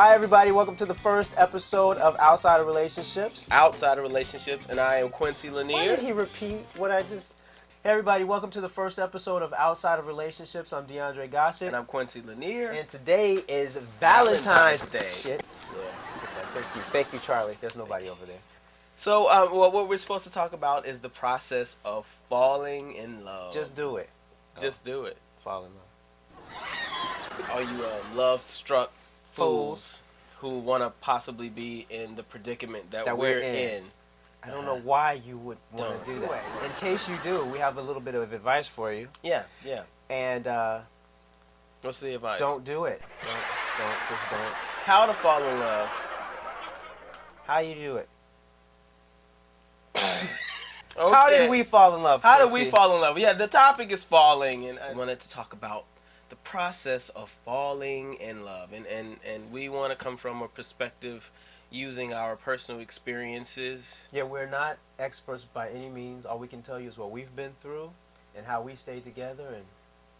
Hi, everybody. Welcome to the first episode of Outside of Relationships. Outside of Relationships, and I am Quincy Why LeNear. did he repeat what I just... Hey, everybody. Welcome to the first episode of Outside of Relationships. I'm Deondray Gossett. And I'm Quincy LeNear. And today is Valentine's Day. Shit. Yeah. Thank you, Charlie. There's nobody over there. So, what we're supposed to talk about is the process of falling in love. Just do it. Just do it. Fall in love. All you love-struck fools who want to possibly be in the predicament that we're in. I don't know why you would want to do that. In case you do, we have a little bit of advice for you. Yeah. And What's the advice? don't do it. Just don't. How to fall in love. How you do it? Okay. How did we fall in love? How did Quincy? we fall in love? Yeah, the topic is falling, and I wanted to talk about the process of falling in love, and we want to come from a perspective using our personal experiences. Yeah, we're not experts by any means. All we can tell you is what we've been through and how we stayed together, and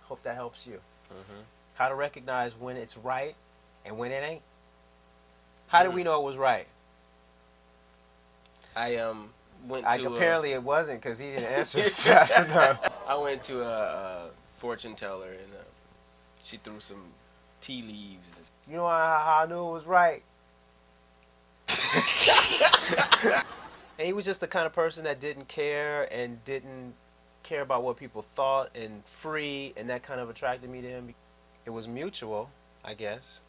hope that helps you. Mm-hmm. How to recognize when it's right and when it ain't. How did we know it was right? I went to apparently it wasn't, because he didn't answer fast enough. I went to a fortune teller, and she threw some tea leaves. You know how I knew it was right? And he was just the kind of person that didn't care about what people thought, and free, and that kind of attracted me to him. It was mutual, I guess,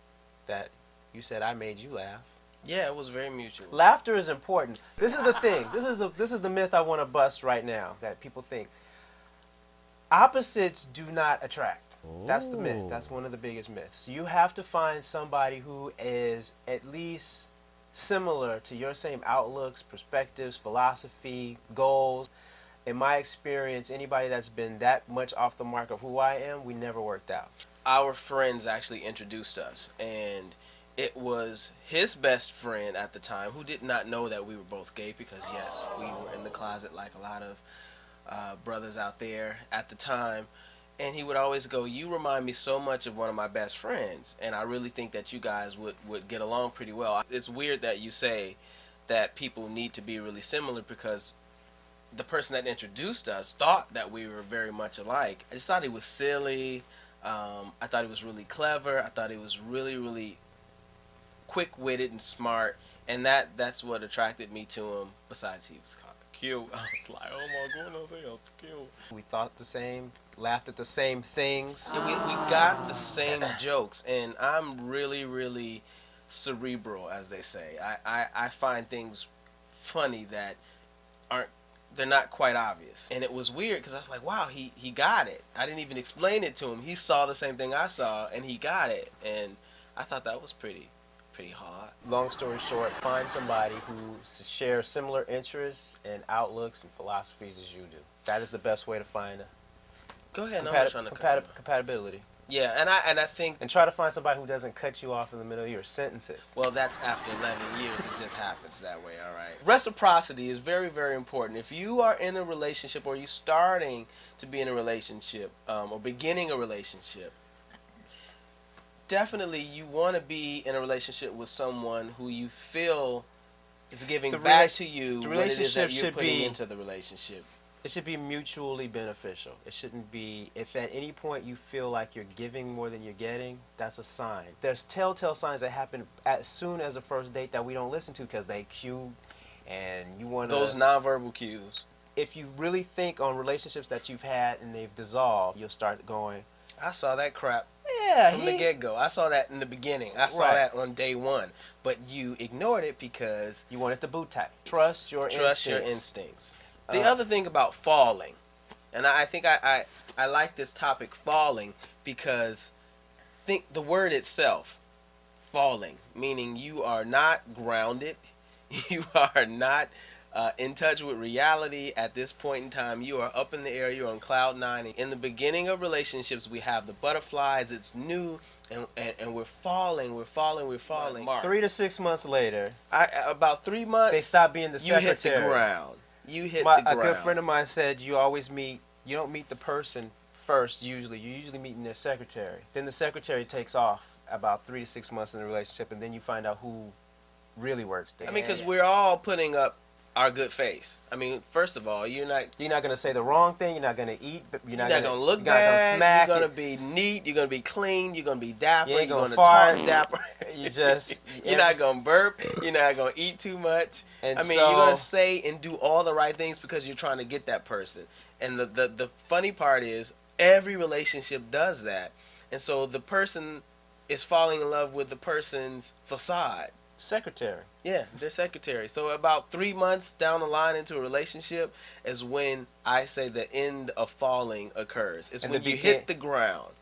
that you said I made you laugh. Yeah, it was very mutual. Laughter is important. This is the thing. This is the myth I want to bust right now that people think. Opposites do not attract. That's the myth. That's one of the biggest myths. You have to find somebody who is at least similar to your same outlooks, perspectives, philosophy, goals. In my experience, anybody that's been that much off the mark of who I am, we never worked out. Our friends actually introduced us, and it was his best friend at the time who did not know that we were both gay, because yes, we were in the closet like a lot of brothers out there at the time. And he would always go, "You remind me so much of one of my best friends, and I really think that you guys would get along pretty well." It's weird that you say that people need to be really similar, because the person that introduced us thought that we were very much alike. I just thought he was silly. I thought he was really clever. I thought he was really, really quick-witted and smart, and that's what attracted me to him. Besides, he was kind of cute. I was like, oh my goodness, he was cute. We thought the same, laughed at the same things. Yeah, we got the same jokes, and I'm really, really cerebral, as they say. I find things funny that they're not quite obvious. And it was weird, because I was like, wow, he got it. I didn't even explain it to him. He saw the same thing I saw, and he got it. And I thought that was pretty hard. Long story short, find somebody who shares similar interests and outlooks and philosophies as you do. That is the best way to find Go ahead, I'm not trying to compatibility. Yeah, and I think... And try to find somebody who doesn't cut you off in the middle of your sentences. Well, that's after 11 years. It just happens that way, all right? Reciprocity is very, very important. If you are in a relationship, or you're starting to be in a relationship, or beginning a relationship, definitely you want to be in a relationship with someone who you feel is giving back to you what it is that you're putting into the relationship. It should be mutually beneficial. It shouldn't be, if at any point you feel like you're giving more than you're getting, that's a sign. There's telltale signs that happen as soon as the first date that we don't listen to, because they cue, and you want to... Those nonverbal cues. If you really think on relationships that you've had and they've dissolved, you'll start going, I saw that crap from the get-go. I saw that in the beginning. I saw that on day one. But you ignored it because... You wanted the boot tag. Trust your instincts. The other thing about falling, and I think I like this topic, falling, because think the word itself, falling, meaning you are not grounded, you are not in touch with reality at this point in time. You are up in the air, you're on cloud nine. In the beginning of relationships, we have the butterflies, it's new, and we're falling. 3 to 6 months later, about 3 months, they stop being the secretary. You hit the ground. A good friend of mine said you don't meet the person first usually. You usually meet in their secretary. Then the secretary takes off about 3 to 6 months in the relationship, and then you find out who really works there. I mean, because we're all putting up our good face. I mean, first of all, you're not gonna say the wrong thing. You're not gonna eat. You're not gonna look you're bad. Not gonna smack. You're gonna be neat. You're gonna be clean. You're gonna be dapper. You ain't you're gonna talk fart. dapper. You're not gonna burp. You're not gonna eat too much. And I mean, you're gonna say and do all the right things because you're trying to get that person. And the funny part is every relationship does that. And so the person is falling in love with the person's facade. Secretary. Yeah, they're secretary. So about 3 months down the line into a relationship is when I say the end of falling occurs. It's when you hit the ground.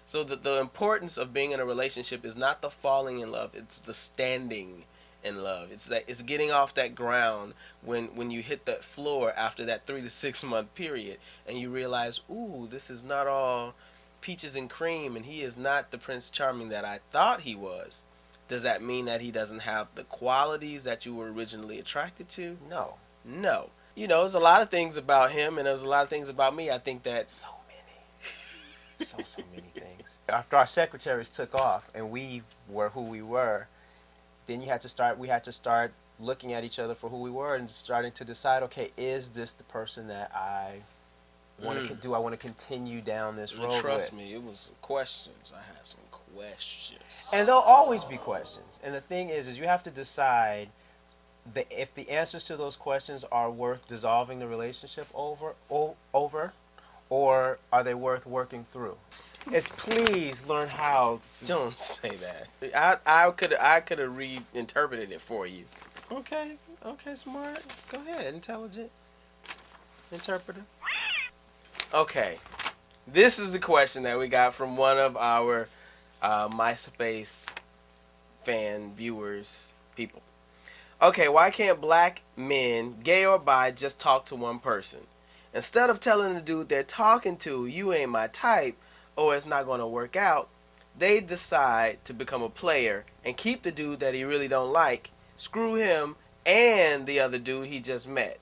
So the importance of being in a relationship is not the falling in love, it's the standing in love. It's getting off that ground when you hit that floor after that 3 to 6 month period and you realize, ooh, this is not all peaches and cream and he is not the Prince Charming that I thought he was. Does that mean that he doesn't have the qualities that you were originally attracted to? No. No. You know, there's a lot of things about him and there's a lot of things about me. I think that so many things. After our secretaries took off and we were who we were, then we had to start looking at each other for who we were and starting to decide, okay, is this the person that I want to do? I want to continue down this road. Trust me, it was questions. I had some questions. And there'll always be questions. And the thing is you have to decide if the answers to those questions are worth dissolving the relationship over, or are they worth working through. Please learn how. Don't say that. I could have reinterpreted it for you. Okay, smart. Go ahead, intelligent interpreter. Okay, this is the question that we got from one of our MySpace fan viewers people. Okay, why can't black men, gay or bi, just talk to one person? Instead of telling the dude they're talking to, you ain't my type, or it's not going to work out, they decide to become a player and keep the dude that he really don't like, screw him and the other dude he just met.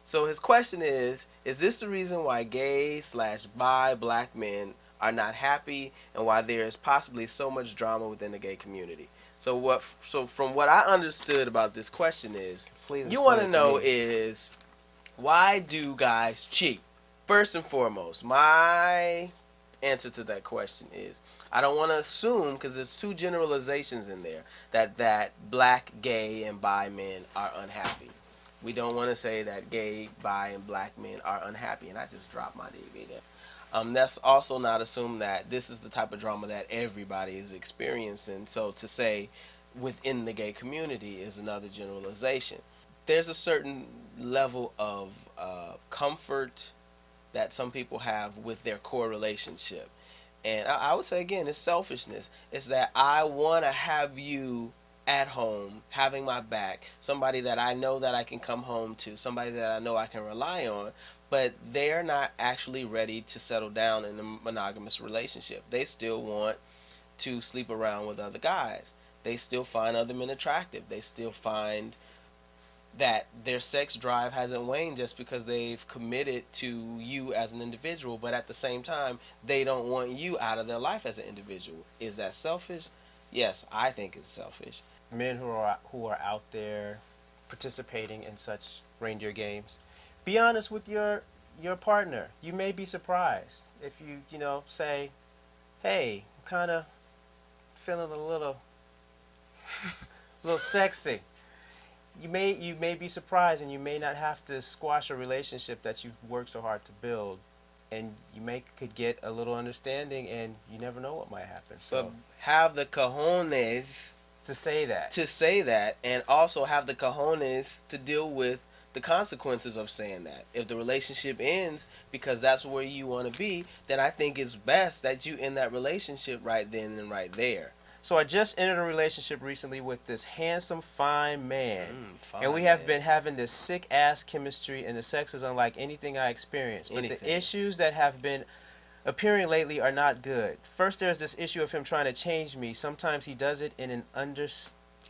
So his question is this the reason why gay/bi black men are not happy and why there is possibly so much drama within the gay community? So from what I understood about this question is, you want to know is, why do guys cheat? First and foremost, my answer to that question is, I don't want to assume, because there's two generalizations in there, that black, gay, and bi men are unhappy. We don't want to say that gay, bi, and black men are unhappy, and I just dropped my DV there. That's also not assume that this is the type of drama that everybody is experiencing. So to say within the gay community is another generalization. There's a certain level of comfort that some people have with their core relationship. And I would say, again, it's selfishness. It's that I want to have you at home, having my back, somebody that I know that I can come home to, somebody that I know I can rely on, but they're not actually ready to settle down in a monogamous relationship. They still want to sleep around with other guys. They still find other men attractive. They still find that their sex drive hasn't waned just because they've committed to you as an individual, but at the same time, they don't want you out of their life as an individual. Is that selfish? Yes, I think it's selfish. Men who are out there participating in such reindeer games, be honest with your partner. You may be surprised if you say, hey, I'm kind of feeling a little sexy. You may be surprised, and you may not have to squash a relationship that you've worked so hard to build, and you could get a little understanding, and you never know what might happen. So but have the cojones to say that, and also have the cojones to deal with the consequences of saying that. If the relationship ends because that's where you want to be, then I think it's best that you end that relationship right then and right there. So I just entered a relationship recently with this handsome, fine man. And we have been having this sick-ass chemistry, and the sex is unlike anything I experienced. But the issues that have been appearing lately are not good. First, there's this issue of him trying to change me. Sometimes he does it in an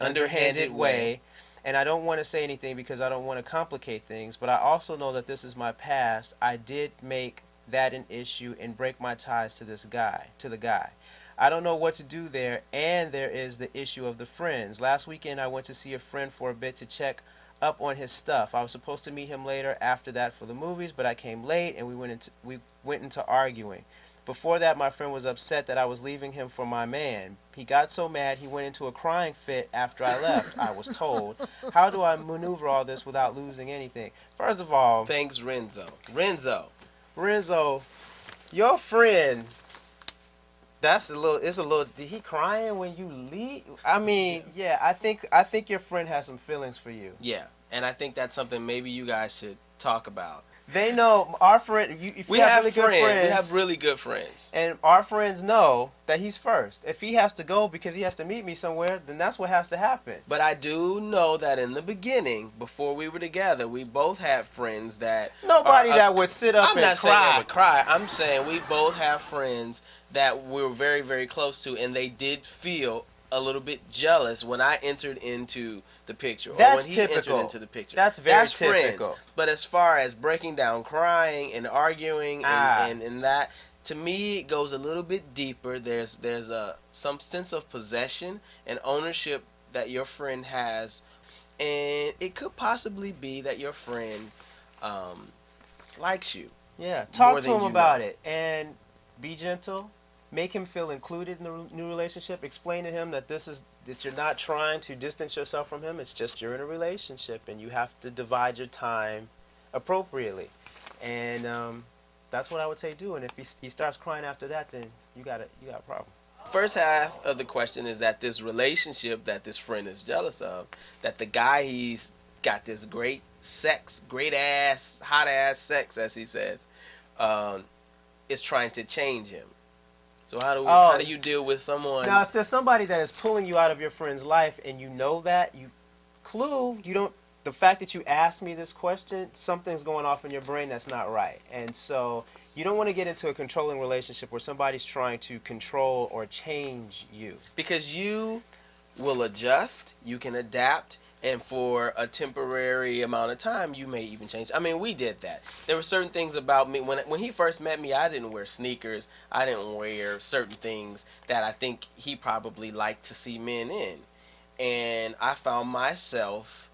underhanded way. And I don't want to say anything because I don't want to complicate things. But I also know that this is my past. I did make that an issue and break my ties to the guy. I don't know what to do there, and there is the issue of the friends. Last weekend I went to see a friend for a bit to check up on his stuff. I was supposed to meet him later after that for the movies, but I came late and we went into arguing. Before that, my friend was upset that I was leaving him for my man. He got so mad he went into a crying fit after I left, I was told. How do I maneuver all this without losing anything? First of all, Thanks, Renzo. Renzo, your friend, did he crying when you leave? I mean, yeah, I think your friend has some feelings for you. Yeah, and I think that's something maybe you guys should talk about. They know our friend. If We you have have really good friends. We friends, have really good friends. and our friends know that he's first. If he has to go because he has to meet me somewhere, then that's what has to happen. But I do know that in the beginning, before we were together, we both had friends that Nobody are- that would sit up I'm and not saying they cry. would cry. I'm saying we both have friends that we were very, very close to, and they did feel a little bit jealous when I entered into the picture, or That's when he typical. entered into the picture. That's very friends. typical. But as far as breaking down, crying, and arguing, and that, to me, it goes a little bit deeper. There's some sense of possession and ownership that your friend has, and it could possibly be that your friend likes you. Yeah, talk more to than him you about know. it and be gentle. Make him feel included in the new relationship. Explain to him that that you're not trying to distance yourself from him. It's just you're in a relationship and you have to divide your time appropriately. And that's what I would say do. And if he starts crying after that, then you got a problem. First half of the question is that this relationship that this friend is jealous of, that the guy he's got this great sex, great ass, hot ass sex, as he says, is trying to change him. So how do you deal with someone? Now, if there's somebody that is pulling you out of your friend's life and you know that, the fact that you asked me this question, something's going off in your brain that's not right. And so you don't want to get into a controlling relationship where somebody's trying to control or change you. Because you will adjust, you can adapt, and for a temporary amount of time, you may even change. I mean, we did that. There were certain things about me. When he first met me, I didn't wear sneakers. I didn't wear certain things that I think he probably liked to see men in. And I found myself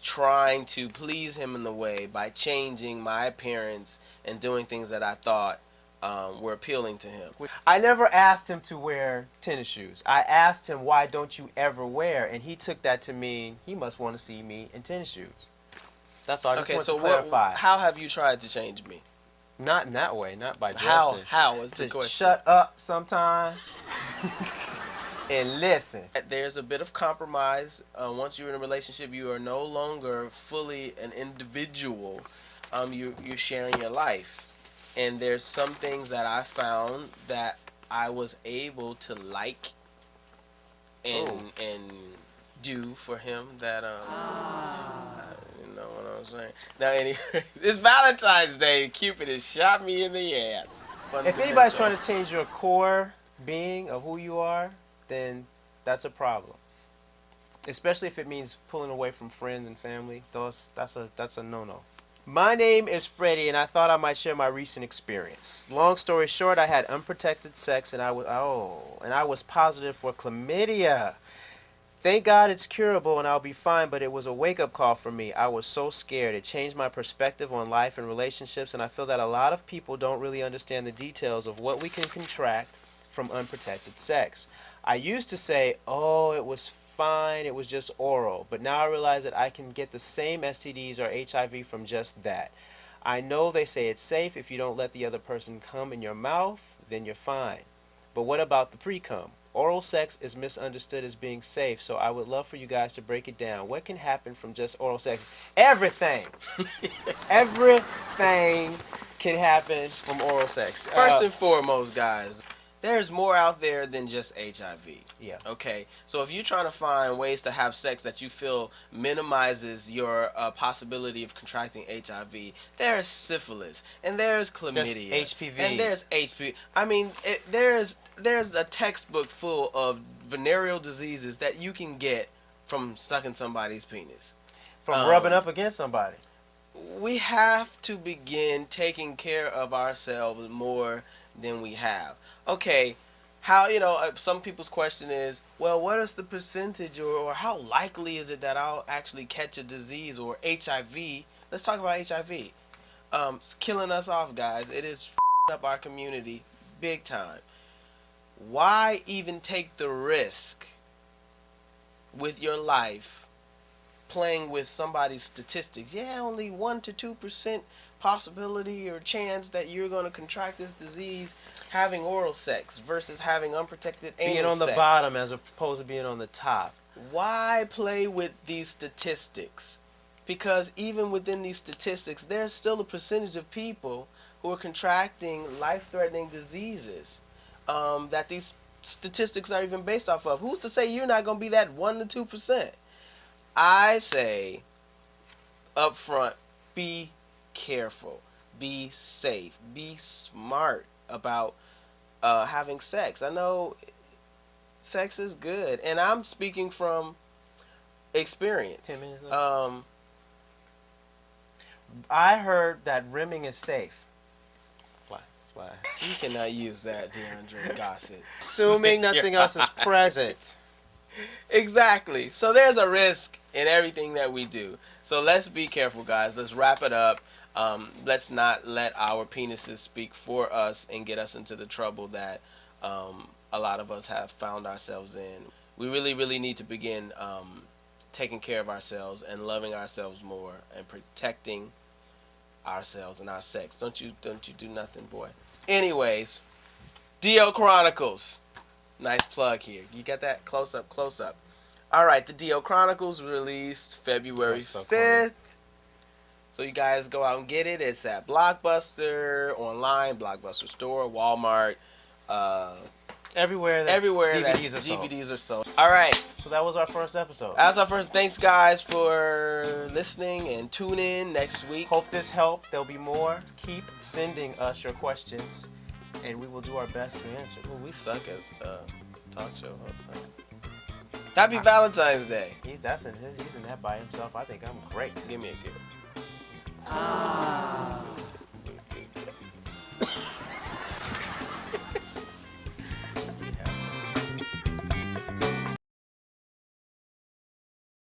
trying to please him in the way by changing my appearance and doing things that I thought were appealing to him. I never asked him to wear tennis shoes. I asked him, why don't you ever wear? And he took that to mean he must want to see me in tennis shoes. That's all. I just want to clarify. How have you tried to change me? Not in that way. Not by dressing. How is the Just question? shut up sometime and listen. There's a bit of compromise. Once you're in a relationship, you are no longer fully an individual. You're sharing your life. And there's some things that I found that I was able to like and do for him that you know what I'm saying. Now anyway, it's Valentine's Day. Cupid has shot me in the ass. If anybody's trying to change your core being of who you are, then that's a problem. Especially if it means pulling away from friends and family. That's a no-no. My name is Freddie, and I thought I might share my recent experience. Long story short, I had unprotected sex, and I was positive for chlamydia. Thank God it's curable and I'll be fine, but it was a wake-up call for me. I was so scared. It changed my perspective on life and relationships, and I feel that a lot of people don't really understand the details of what we can contract from unprotected sex. I used to say, oh, it was fine, it was just oral, but now I realize that I can get the same STDs or HIV from just that. I know they say it's safe if you don't let the other person come in your mouth, then you're fine. But what about the pre-cum? Oral sex is misunderstood as being safe, so I would love for you guys to break it down. What can happen from just oral sex? Everything! Everything can happen from oral sex. First and foremost, guys, there's more out there than just HIV. Yeah. Okay. So if you're trying to find ways to have sex that you feel minimizes your possibility of contracting HIV, there's syphilis and there's chlamydia, there's HPV, and there's HPV. I mean, there's a textbook full of venereal diseases that you can get from sucking somebody's penis, from rubbing up against somebody. We have to begin taking care of ourselves more than we have. Okay, how, some people's question is, well, what is the percentage, or how likely is it that I'll actually catch a disease or HIV? Let's talk about HIV. It's killing us off, guys. It is up our community big time. Why even take the risk with your life playing with somebody's statistics? Yeah, only 1 to 2% possibility or chance that you're going to contract this disease having oral sex versus having unprotected anal Being on the sex. bottom as opposed to being on the top. Why play with these statistics? Because even within these statistics, there's still a percentage of people who are contracting life-threatening diseases that these statistics are even based off of. Who's to say you're not going to be that 1 to 2%? I say up front, be careful, be safe, be smart about having sex. I know sex is good, and I'm speaking from experience. 10 minutes left. I heard that rimming is safe. That's why. You cannot use that, Deondray Gossett. Assuming nothing else is present. Exactly. So there's a risk in everything that we do. So let's be careful, guys. Let's wrap it up. Let's not let our penises speak for us and get us into the trouble that a lot of us have found ourselves in. We really, really need to begin taking care of ourselves and loving ourselves more and protecting ourselves and our sex. Don't you do nothing, boy. Anyways, DL Chronicles. Nice plug here. You got that? Close up, close up. All right, the DL Chronicles released February 5th. So you guys go out and get it. It's at Blockbuster, online, Blockbuster store, Walmart, Everywhere DVDs are sold. All right. So that was our first episode. That's our first. Thanks, guys, for listening, and tune in next week. Hope this helped. There'll be more. Keep sending us your questions, and we will do our best to answer. Ooh, we suck as talk show hosts. Happy Valentine's Day. He's in that by himself. I think I'm great. Give me a gift.